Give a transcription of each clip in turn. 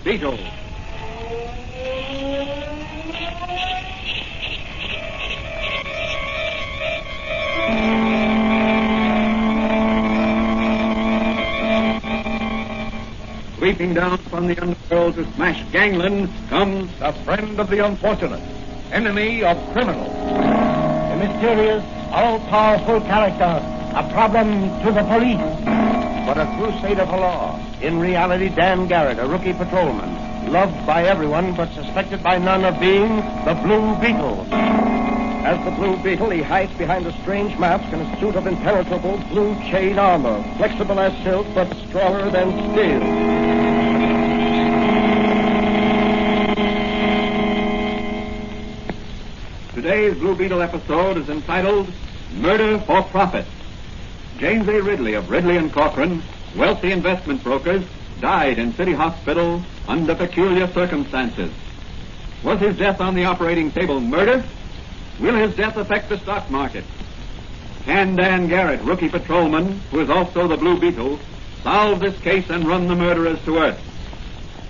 Beetle. Sweeping down from the underworld to smash gangland comes the friend of the unfortunate, enemy of criminals. A mysterious, all-powerful character, a problem to the police. But a crusader for law. In reality, Dan Garrett, a rookie patrolman, loved by everyone but suspected by none of being the Blue Beetle. As the Blue Beetle, he hides behind a strange mask and a suit of impenetrable blue chain armor, flexible as silk but stronger than steel. Today's Blue Beetle episode is entitled Murder for Profit. James A. Ridley of Ridley and Corcoran, wealthy investment brokers, died in City Hospital under peculiar circumstances. Was his death on the operating table murder? Will his death affect the stock market? Can Dan Garrett, rookie patrolman, who is also the Blue Beetle, solve this case and run the murderers to earth?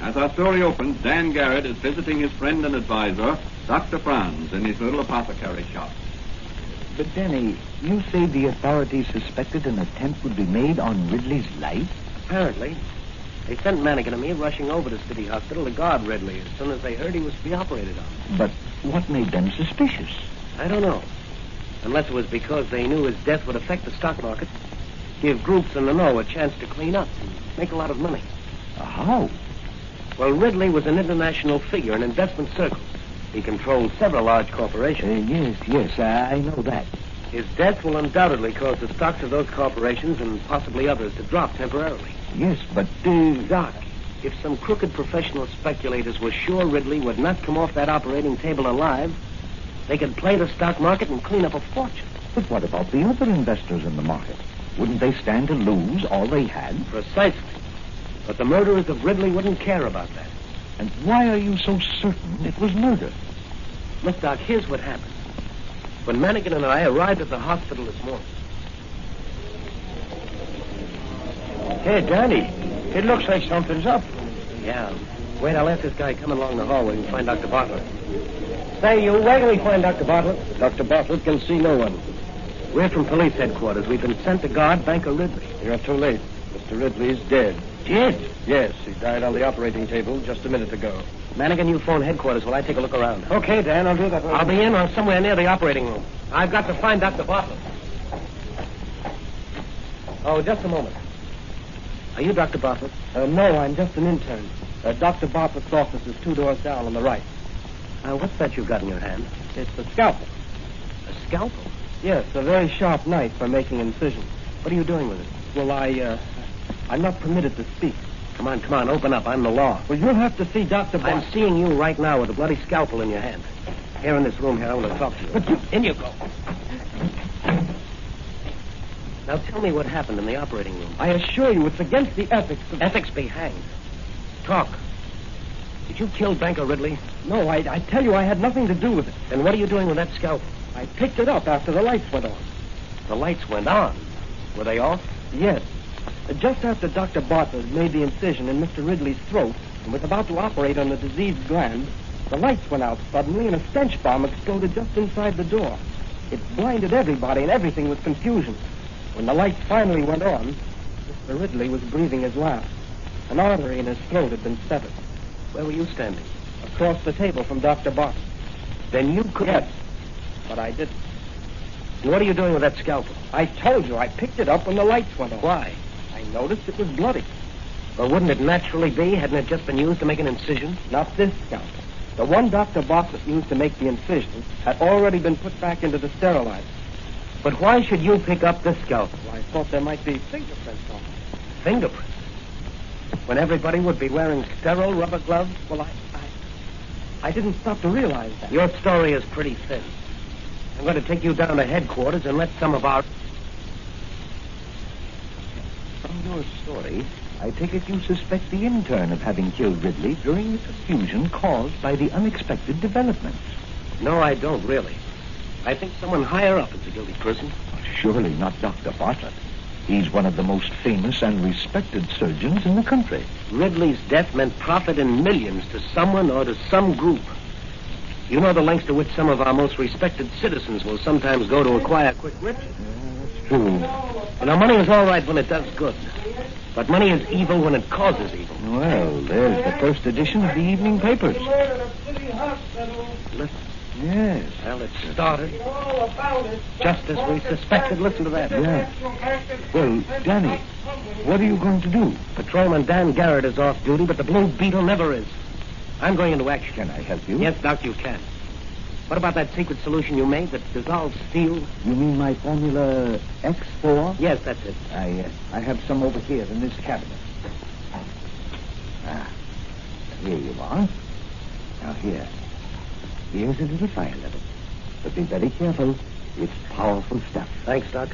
As our story opens, Dan Garrett is visiting his friend and advisor, Dr. Franz, in his little apothecary shop. But, Danny, you say the authorities suspected an attempt would be made on Ridley's life? Apparently. They sent Mannigan and me rushing over to City Hospital to guard Ridley as soon as they heard he was to be operated on. But what made them suspicious? I don't know. Unless it was because they knew his death would affect the stock market, give groups in the know a chance to clean up and make a lot of money. How? Well, Ridley was an international figure in investment circles. He controlled several large corporations. Yes, I know that. His death will undoubtedly cause the stocks of those corporations and possibly others to drop temporarily. Yes, but... Doc, if some crooked professional speculators were sure Ridley would not come off that operating table alive, they could play the stock market and clean up a fortune. But what about the other investors in the market? Wouldn't they stand to lose all they had? Precisely. But the murderers of Ridley wouldn't care about that. And why are you so certain it was murder? Look, Doc, here's what happened. When Mannigan and I arrived at the hospital this morning... Hey, Danny, it looks like something's up. Yeah. Wait, I'll let this guy come along the hallway and find Dr. Bartlett. Say, you wait till we find Dr. Bartlett. Dr. Bartlett can see no one. We're from police headquarters. We've been sent to guard Banker Ridley. You're too late. Mr. Ridley's dead. Dead? Yes, he died on the operating table just a minute ago. Mannigan, you phone headquarters while I take a look around. Okay, Dan, I'll do that. I'll be in or somewhere near the operating room. I've got to find Dr. Bartlett. Oh, just a moment. Are you Dr. Bartlett? No, I'm just an intern. Dr. Bartlett's office is 2 doors down on the right. What's that you've got in your hand? It's a scalpel. A scalpel? Yes, a very sharp knife for making incisions. What are you doing with it? Well, I'm not permitted to speak. Come on, open up. I'm the law. Well, you'll have to see Dr. I'm seeing you right now with a bloody scalpel in your hand. Here in this room here, I want to talk to you. But In you go. Now tell me what happened in the operating room. I assure you, it's against the ethics of... Ethics be hanged. Talk. Did you kill Banker Ridley? No, I tell you I had nothing to do with it. Then what are you doing with that scalpel? I picked it up after the lights went on. The lights went on. Were they off? Yes. Just after Dr. Bartlett made the incision in Mr. Ridley's throat and was about to operate on the diseased gland, the lights went out suddenly and a stench bomb exploded just inside the door. It blinded everybody and everything was confusion. When the lights finally went on, Mr. Ridley was breathing his last. An artery in his throat had been severed. Where were you standing? Across the table from Dr. Bartlett. Then you could... Yes, but I didn't. And what are you doing with that scalpel? I told you, I picked it up when the lights went on. Why? I noticed it was bloody. Well, wouldn't it naturally be? Hadn't it just been used to make an incision? Not this scalpel. The one Dr. Bartlett used to make the incision had already been put back into the sterilizer. But why should you pick up this scalpel? Well, I thought there might be fingerprints on it. Fingerprints? When everybody would be wearing sterile rubber gloves? Well, I didn't stop to realize that. Your story is pretty thin. I'm going to take you down to headquarters and let some of our... From your story, I take it you suspect the intern of having killed Ridley during the confusion caused by the unexpected developments. No, I don't, really. I think someone higher up is a guilty person. Surely not Dr. Bartlett. He's one of the most famous and respected surgeons in the country. Ridley's death meant profit in millions to someone or to some group. You know the lengths to which some of our most respected citizens will sometimes go to acquire quick riches. That's true. You know, money is all right when it does good. But money is evil when it causes evil. Well, there's the first edition of the evening papers. Listen. Yes. Well, it started just as we suspected. Listen to that. Yeah. Well, Danny, what are you going to do? Patrolman Dan Garrett is off duty, but the Blue Beetle never is. I'm going into action. Can I help you? Yes, Doc, you can. What about that secret solution you made that dissolves steel? You mean my formula X4? Yes, that's it. I have some over here in this cabinet. Ah, here you are. Now here. Here's a little fire level. But be very careful. It's powerful stuff. Thanks, Doc.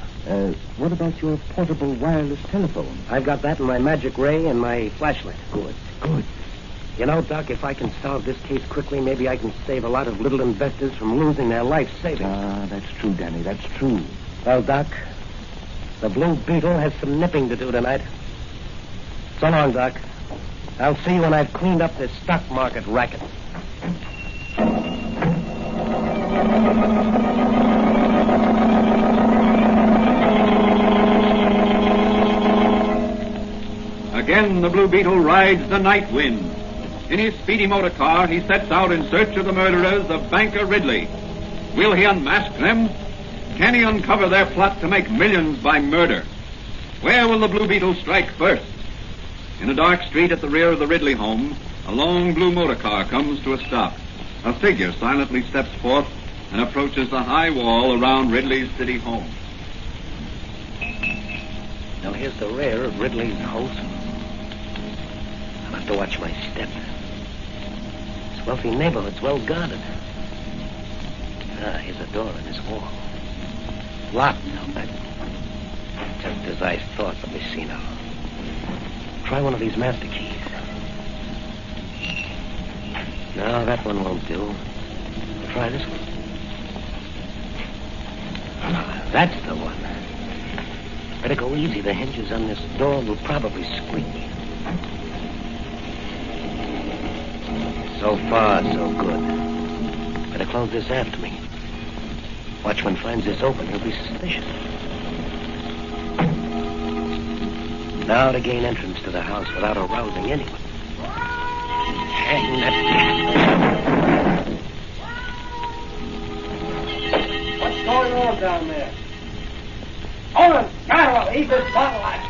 What about your portable wireless telephone? I've got that in my magic ray and my flashlight. Good, good. You know, Doc, if I can solve this case quickly, maybe I can save a lot of little investors from losing their life savings. Ah, that's true, Danny. That's true. Well, Doc, the Blue Beetle has some nipping to do tonight. So long, Doc. I'll see you when I've cleaned up this stock market racket. Again, the Blue Beetle rides the night wind. In his speedy motor car, he sets out in search of the murderers of Banker Ridley. Will he unmask them? Can he uncover their plot to make millions by murder? Where will the Blue Beetle strike first? In a dark street at the rear of the Ridley home, a long blue motor car comes to a stop. A figure silently steps forth and approaches the high wall around Ridley's city home. Now, here's the rear of Ridley's house. I'll have to watch my step. This wealthy neighborhood's well guarded. Ah, here's a door in this wall. Locked, I'll bet. Just as I thought. Let me see now. Try one of these master keys. No, that one won't do. I'll try this one. Ah, that's the one. Better go easy. The hinges on this door will probably squeak. So far, so good. Better close this after me. Watchman finds this open, he'll be suspicious. Now to gain entrance to the house without arousing anyone. Hang that. What's going on down there? Owen, Carol, leave this bottle out.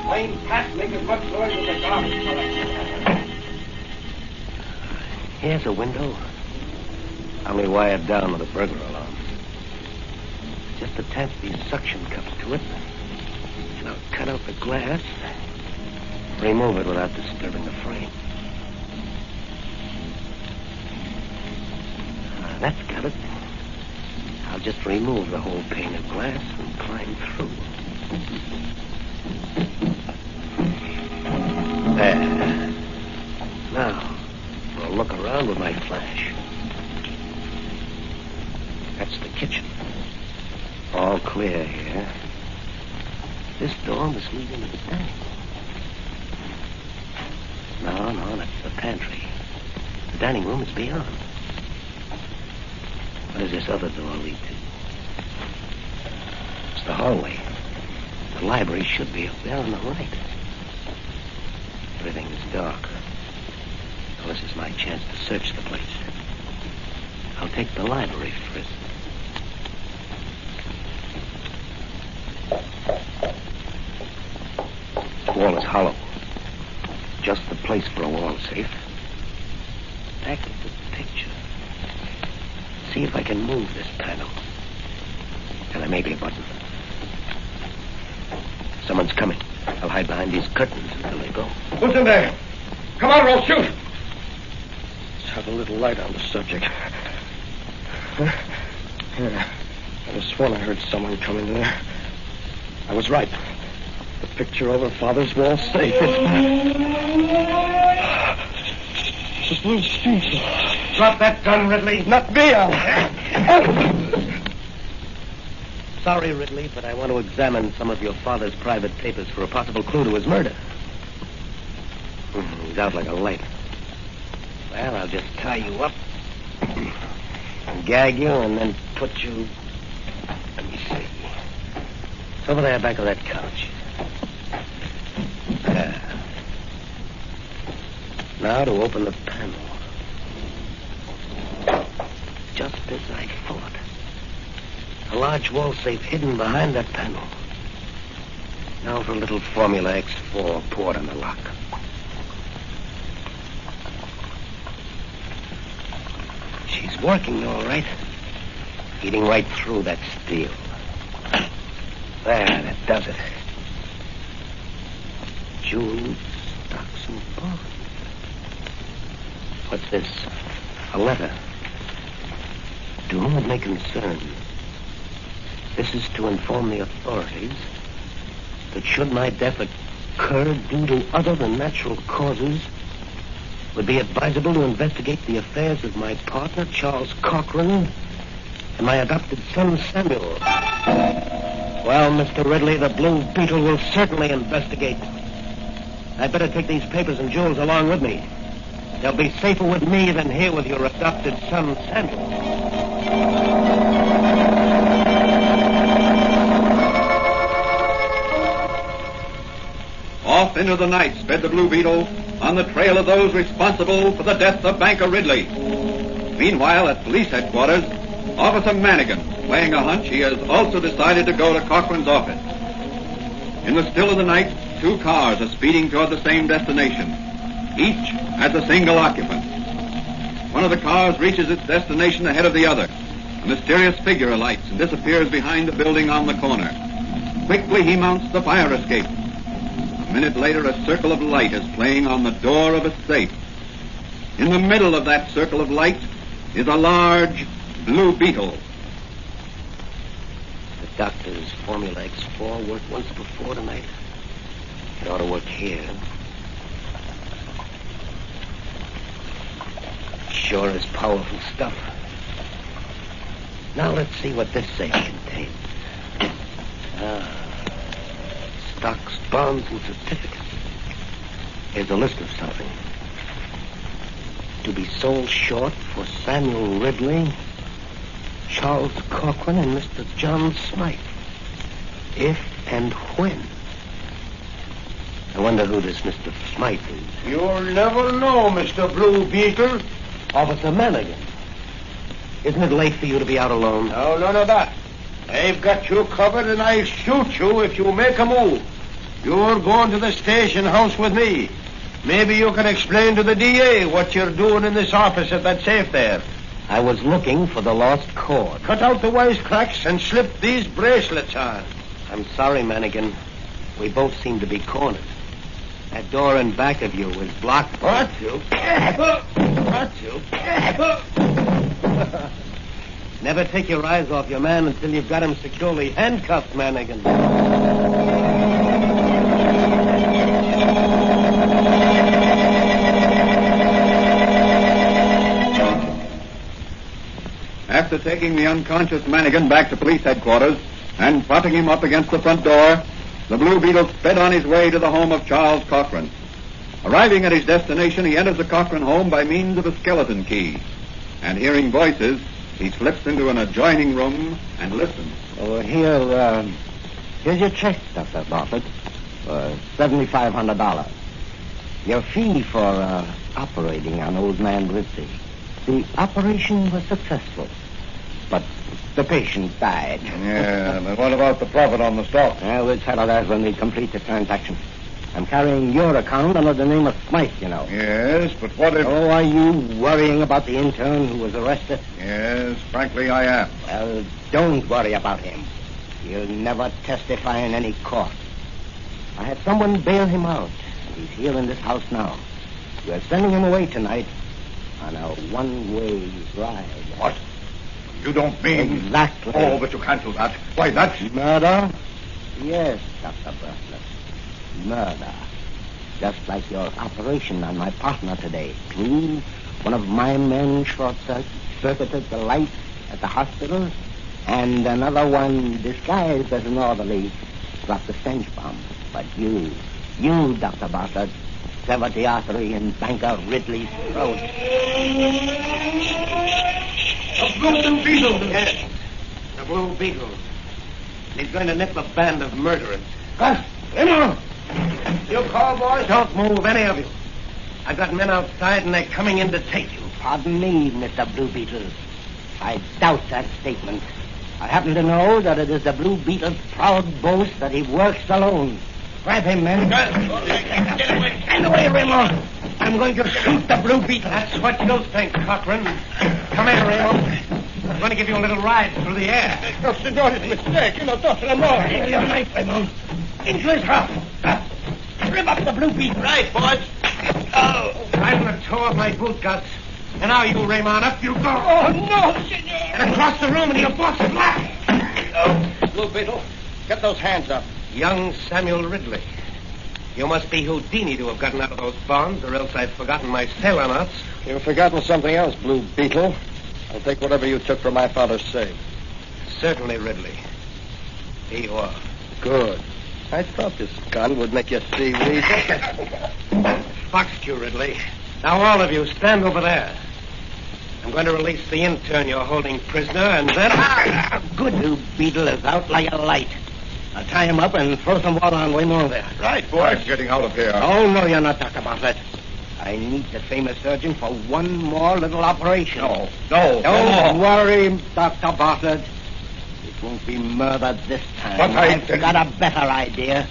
Plain cat, make as much noise as a garbage collector. Here's a window. Only wired down with a burglar alarm. Just attach these suction cups to it. And I'll cut out the glass. Remove it without disturbing the frame. That's got it. I'll just remove the whole pane of glass and climb through. There. Now, I'll look around with my flash. That's the kitchen. All clear here. This door must lead into the dining room. No, that's the pantry. The dining room is beyond. What does this other door lead to? It's the hallway. The library should be up there on the right. Everything is dark. Well, this is my chance to search the place. I'll take the library first. The wall is hollow. Just the place for a wall safe. Back at the picture. See if I can move this panel. And there may be a button. Someone's coming. I'll hide behind these curtains until they go. Who's in there? Come on, or I'll shoot. Let's have a little light on the subject. Yeah. I just sworn I heard someone come in there. I was right. The picture over Father's wall safe. It's Blue Beetle. Drop that gun, Ridley. Not me, sorry, Ridley, but I want to examine some of your father's private papers for a possible clue to his murder. He's out like a light. Well, I'll just tie you up and gag you and then put you... Let me see. It's over there back of that couch. There. Now to open the panel. Just as I thought. A large wall safe hidden behind that panel. Now for a little Formula X4 poured on the lock. She's working all right. Eating right through that steel. There, that does it. Jewels, stocks, and bonds. What's this? A letter. To whom it may concern. This is to inform the authorities that should my death occur due to other than natural causes, it would be advisable to investigate the affairs of my partner, Charles Cochran, and my adopted son, Samuel. Well, Mr. Ridley, the Blue Beetle will certainly investigate. I'd better take these papers and jewels along with me. They'll be safer with me than here with your adopted son, Samuel. Off into the night sped the Blue Beetle on the trail of those responsible for the death of Banker Ridley. Meanwhile, at police headquarters, Officer Manigan, playing a hunch, he has also decided to go to Cochran's office. In the still of the night, two cars are speeding toward the same destination. Each has a single occupant. One of the cars reaches its destination ahead of the other. A mysterious figure alights and disappears behind the building on the corner. Quickly he mounts the fire escape. A minute later, a circle of light is playing on the door of a safe. In the middle of that circle of light is a large Blue Beetle. The doctor's Formula X4 worked once before tonight. It ought to work here. Sure is powerful stuff. Now let's see what this safe contains. Stocks, bonds, and certificates. Here's a list of something. To be sold short for Samuel Ridley, Charles Cochran, and Mr. John Smythe. If and when. I wonder who this Mr. Smythe is. You'll never know, Mr. Blue Beetle. Officer Manigan. Isn't it late for you to be out alone? No, none of that. I've got you covered, and I'll shoot you if you make a move. You're going to the station house with me. Maybe you can explain to the DA what you're doing in this office at that safe there. I was looking for the lost cord. Cut out the wisecracks and slip these bracelets on. I'm sorry, Manigan. We both seem to be cornered. That door in back of you is blocked. What? What? Never take your eyes off your man until you've got him securely handcuffed, Manigan. After taking the unconscious Manigan back to police headquarters and propping him up against the front door, the Blue Beetle sped on his way to the home of Charles Cochran. Arriving at his destination, he enters the Cochran home by means of a skeleton key. And hearing voices, he slips into an adjoining room and listens. Oh, here's your check, Dr. Bartlett, for $7,500. Your fee for operating on old man Ridley. The operation was successful, but the patient died. Yeah, but what about the profit on the stock? We'll settle that when we complete the transaction. I'm carrying your account under the name of Smythe, you know. Yes, but what if... Oh, are you worrying about the intern who was arrested? Yes, frankly, I am. Well, don't worry about him. He'll never testify in any court. I had someone bail him out. He's here in this house now. We're sending him away tonight on a one-way ride. What? You don't mean... Exactly. Oh, but you can't do that. Why, that's... Murder? Yes, Dr. Bartlett. Murder. Just like your operation on my partner today. True, one of my men short-circuited the lights at the hospital, And another one disguised as an orderly dropped a stench bomb. But you, Dr. Bartlett, severed the artery in Banker Ridley's throat. A Blue Beetle. Yes, the Blue Beetle. He's going to nip a band of murderers. Remo! You call, boys? Don't move, any of you. I've got men outside, and they're coming in to take you. Pardon me, Mr. Blue Beetle. I doubt that statement. I happen to know that it is the Blue Beetle's proud boast that he works alone. Grab him, men. Stand away, Remo. I'm going to shoot the Blue Beetle. That's what you think, Cochran. Come here, Remo. I'm going to give you a little ride through the air. No, senor, it's a mistake. You know, Dr. Lamar. Give your knife, Remo. Into his mouth. Rip up the Blue Beetle. Right, boys. Oh, I'm the toe of my boot guts. And now you, Raymond, up you go. Oh, no, senor. And across the room, and you'll box flat. Blue Beetle, get those hands up. Young Samuel Ridley. You must be Houdini to have gotten out of those bonds, or else I've forgotten my sailor knots. You've forgotten something else, Blue Beetle. I'll take whatever you took from my father's safe. Certainly, Ridley. Here you are. Good. I thought this gun would make you see reason. Foxed you, Ridley. Now, all of you, stand over there. I'm going to release the intern you're holding prisoner, and then... Good. Blue Beetle is out like a light. I'll tie him up and throw some water on Raymond there. Right, boys. Getting out of here. Oh, no, you're not, Dr. Bartlett. I need the famous surgeon for one more little operation. No. Don't worry, Dr. Bartlett. It won't be murder this time. But I've got a better idea.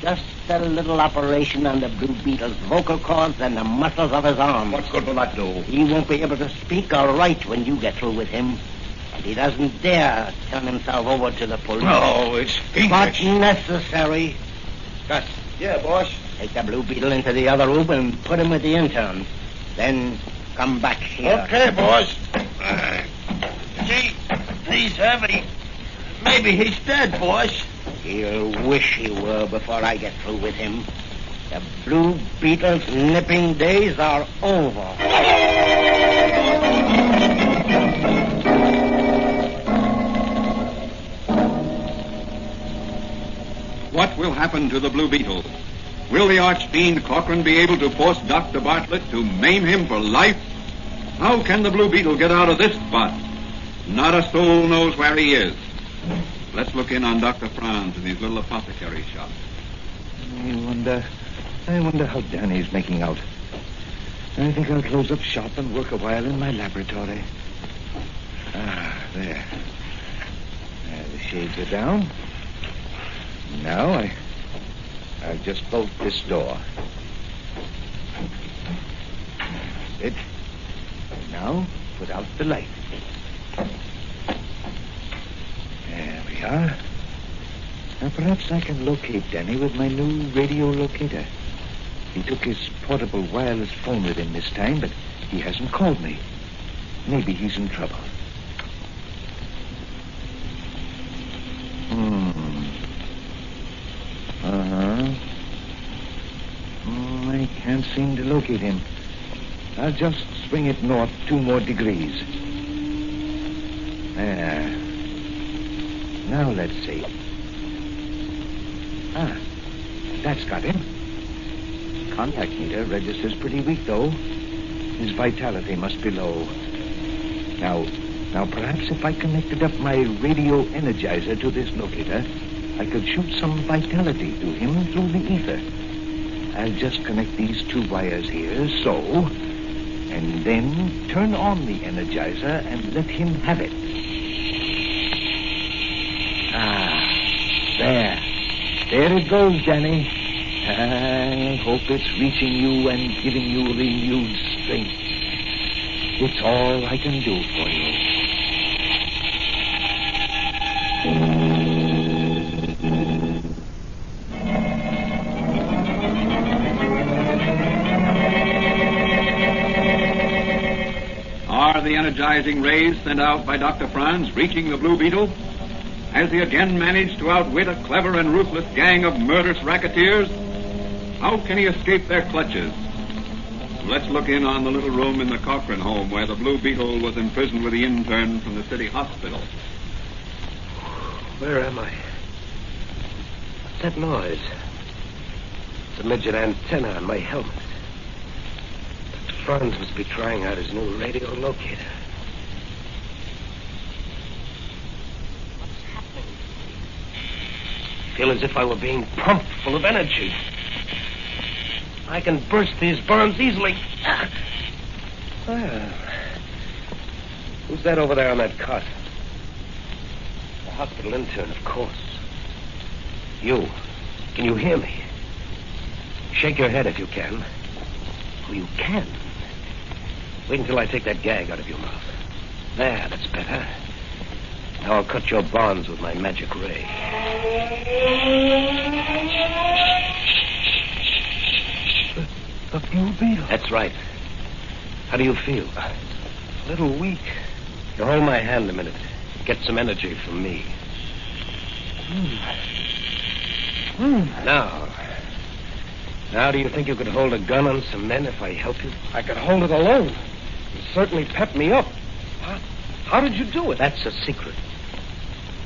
Just a little operation on the Blue Beetle's vocal cords and the muscles of his arms. What good will that do? He won't be able to speak or write when you get through with him. And he doesn't dare turn himself over to the police. No, it's But fiendish. necessary. Gus. Yeah, boss. Take the Blue Beetle into the other room and put him with the intern. Then come back here. Okay, boss. Gee, he's heavy. Maybe he's dead, boss. He'll wish he were before I get through with him. The Blue Beetle's nipping days are over. What will happen to the Blue Beetle? Will the archfiend Cochran be able to force Dr. Bartlett to maim him for life? How can the Blue Beetle get out of this spot? Not a soul knows where he is. Let's look in on Dr. Franz in his little apothecary shop. I wonder how Danny's making out. I think I'll close up shop and work a while in my laboratory. There. The shades are down. Now I'll just bolt this door. That's it. And now put out the light. There we are. Now perhaps I can locate Danny with my new radio locator. He took his portable wireless phone with him this time, but he hasn't called me. Maybe he's in trouble. I can't seem to locate him. I'll just swing it north 2 more degrees. There. Now let's see. That's got him. Contact meter registers pretty weak, though. His vitality must be low. Now perhaps if I connected up my radio energizer to this locator, I could shoot some vitality to him through the ether. I'll just connect these 2 wires here, so, and then turn on the energizer and let him have it. There it goes, Danny. I hope it's reaching you and giving you renewed strength. It's all I can do for you. Are the energizing rays sent out by Dr. Franz reaching the Blue Beetle? Has he again managed to outwit a clever and ruthless gang of murderous racketeers? How can he escape their clutches? Let's look in on the little room in the Cochran home where the Blue Beetle was imprisoned with the intern from the city hospital. Where am I? What's that noise? It's a midget antenna on my helmet. Dr. Franz must be trying out his new radio locator. What's happening? I feel as if I were being pumped full of energy. I can burst these bombs easily. Well, who's that over there on that cot? The hospital intern, of course. You. Can you hear me? Shake your head if you can. Oh, you can. Wait until I take that gag out of your mouth. There, that's better. Now I'll cut your bonds with my magic ray. The Blue Beetle. That's right. How do you feel? A little weak. You hold my hand a minute. Get some energy from me. Now, do you think you could hold a gun on some men if I help you? I could hold it alone. You certainly pepped me up. How did you do it? That's a secret.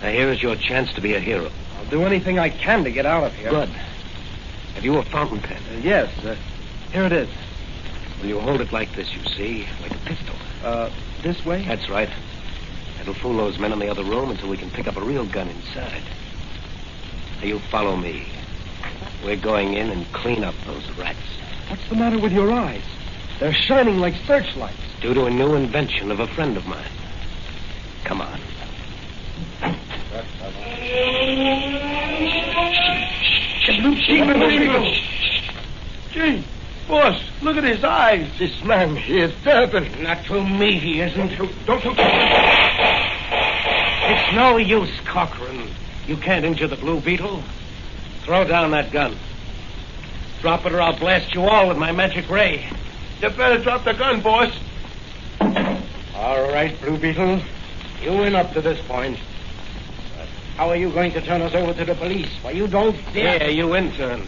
Now, here is your chance to be a hero. I'll do anything I can to get out of here. Good. Have you a fountain pen? Yes. Here it is. Will you hold it like this, you see? Like a pistol. This way? That's right. It'll fool those men in the other room until we can pick up a real gun inside. Now, you follow me. We're going in and clean up those rats. What's the matter with your eyes? They're shining like searchlights. Due to a new invention of a friend of mine. Come on. Gee, boss, look at his eyes. This man, he is terrible. Not to me, he isn't. Don't. It's no use, Cochran. You can't injure the Blue Beetle. Throw down that gun. Drop it or I'll blast you all with my magic ray. You better drop the gun, boss. All right, Blue Beetle. You win up to this point. But how are you going to turn us over to the police? Why, you don't dare. Yeah, you intern.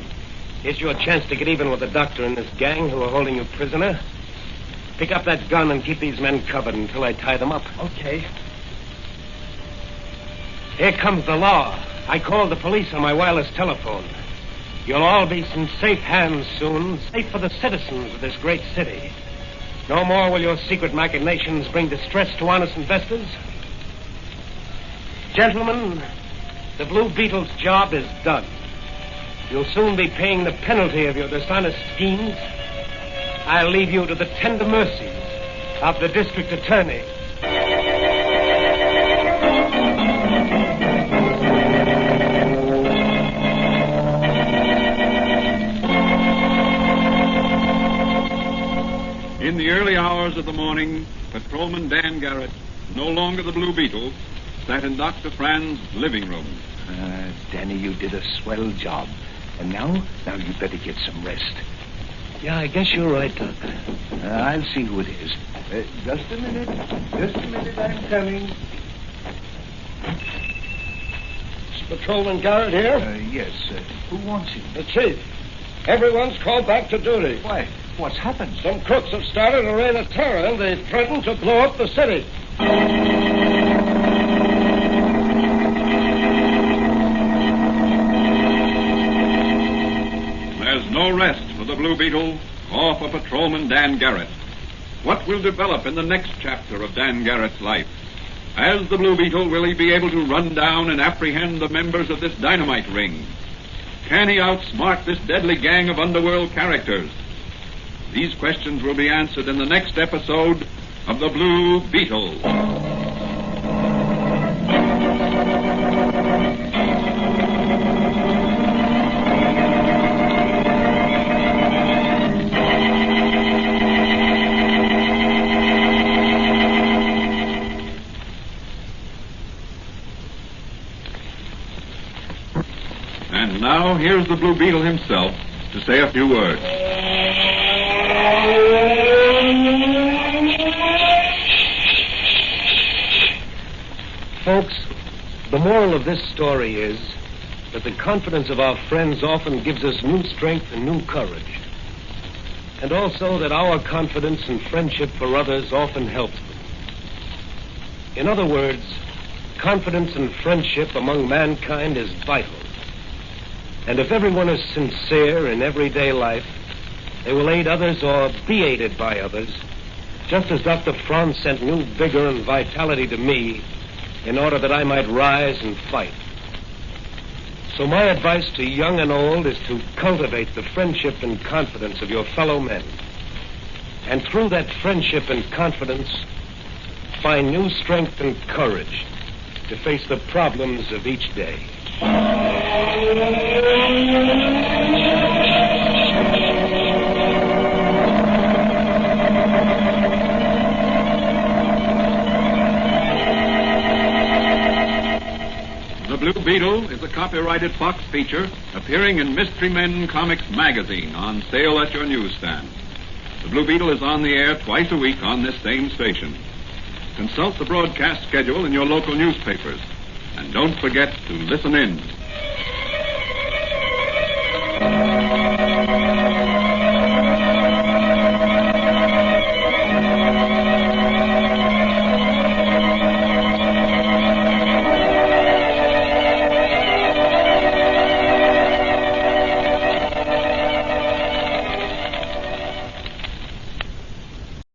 Here's your chance to get even with the doctor and this gang who are holding you prisoner. Pick up that gun and keep these men covered until I tie them up. Okay. Here comes the law. I called the police on my wireless telephone. You'll all be in safe hands soon, safe for the citizens of this great city. No more will your secret machinations bring distress to honest investors. Gentlemen, the Blue Beetle's job is done. You'll soon be paying the penalty of your dishonest schemes. I'll leave you to the tender mercies of the district attorney. In the early hours of the morning, Patrolman Dan Garrett, no longer the Blue Beetle, sat in Dr. Franz's living room. Danny, you did a swell job. And now you'd better get some rest. Yeah, I guess you're right, Doc. I'll see who it is. Just a minute, I'm coming. Is Patrolman Garrett here? Yes. Who wants him? The chief. Everyone's called back to duty. Why? What's happened? Some crooks have started a reign of terror, and they threaten to blow up the city. There's no rest for the Blue Beetle or for Patrolman Dan Garrett. What will develop in the next chapter of Dan Garrett's life? As the Blue Beetle, will he be able to run down and apprehend the members of this dynamite ring? Can he outsmart this deadly gang of underworld characters? These questions will be answered in the next episode of The Blue Beetle. And now, here's the Blue Beetle himself to say a few words. Folks, the moral of this story is that the confidence of our friends often gives us new strength and new courage. and also that our confidence and friendship for others often helps them. In other words, confidence and friendship among mankind is vital. And if everyone is sincere in everyday life, they will aid others or be aided by others, just as Dr. Franz sent new vigor and vitality to me in order that I might rise and fight. So my advice to young and old is to cultivate the friendship and confidence of your fellow men. And through that friendship and confidence, find new strength and courage to face the problems of each day. The Blue Beetle is a copyrighted Fox feature appearing in Mystery Men Comics magazine on sale at your newsstand. The Blue Beetle is on the air twice a week on this same station. Consult the broadcast schedule in your local newspapers. And don't forget to listen in.